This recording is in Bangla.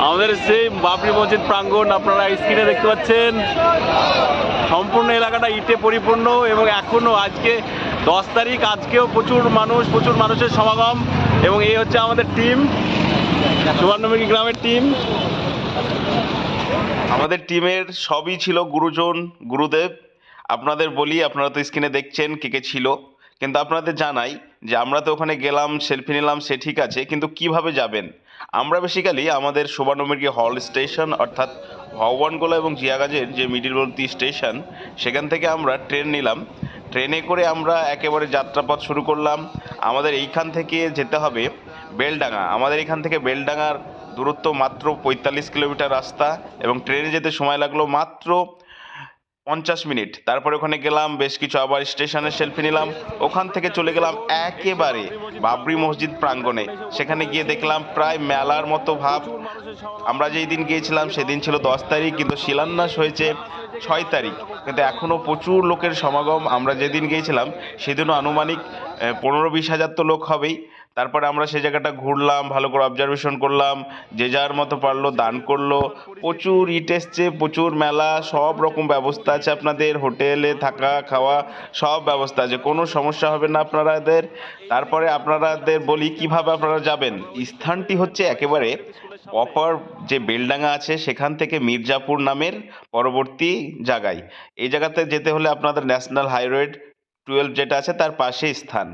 আমাদের সেই বাবরি মসজিদ প্রাঙ্গণ আপনারা স্ক্রিনে দেখতে পাচ্ছেন। সম্পূর্ণ এলাকাটা ইটে পরিপূর্ণ এবং এখনো আজকে 10 তারিখ, আজকেও প্রচুর মানুষের সমাগম। এবং এই হচ্ছে আমাদের টিম, সুবর্ণমুখী গ্রামের টিম। আমাদের টিমের সবই ছিল গুরুজন, গুরুদেব। আপনাদের বলি, আপনারা তো স্ক্রিনে দেখছেন কে কে ছিল, কিন্তু আপনাদের জানাই যে আমরা তো ওখানে গেলাম, সেলফি নিলাম, সে ঠিক আছে, কিন্তু কিভাবে যাবেন? আমরা বেসিক্যালি আমাদের সুবর্ণমুখী হল স্টেশন অর্থাৎ ভগবানগোলা এবং জিয়াগাজের যে মিডিলবর্তী স্টেশন, সেখান থেকে আমরা ট্রেন নিলাম। ট্রেনে করে আমরা একেবারে যাত্রাপথ শুরু করলাম। আমাদের এইখান থেকে যেতে হবে বেলডাঙা। আমাদের এখান থেকে বেলডাঙার দূরত্ব মাত্র 45 কিলোমিটার রাস্তা এবং ট্রেনে যেতে সময় লাগলো মাত্র 50 মিনিট। তারপরে ওখানে গেলাম, বেশ কিছু আবার স্টেশনে সেলফি নিলাম। ওখান থেকে চলে গেলাম একেবারে বাবরি মসজিদ প্রাঙ্গণে। সেখানে গিয়ে দেখলাম প্রায় মেলার মতো ভাব। আমরা যেই দিন গিয়েছিলাম সেদিন ছিল 10 তারিখ, কিন্তু শিলান্যাস হয়েছে 6 তারিখ, কিন্তু এখনও প্রচুর লোকের সমাগম। আমরা যেদিন গিয়েছিলাম সেদিনও আনুমানিক 15-20 হাজার তো লোক হবেই। তারপরে আমরা সেই জায়গাটা ঘুরলাম, ভালো করে অবজারভেশন করলাম, যে যার মতো পারলো দান করলো। প্রচুর ইট এসছে, প্রচুর মেলা, সব রকম ব্যবস্থা আছে। আপনাদের হোটেলে থাকা খাওয়া সব ব্যবস্থা আছে, কোনো সমস্যা হবে না আপনাদের। তারপরে আপনাদের বলি কিভাবে আপনারা যাবেন। স্থানটি হচ্ছে একেবারে অপর যে বেলডাঙ্গা আছে সেখান থেকে মির্জাপুর নামের পরবর্তী জায়গায়। এই জায়গাতে যেতে হলে আপনাদের ন্যাশনাল হাইওয়ে 12 যেটা আছে তার পাশে স্থান।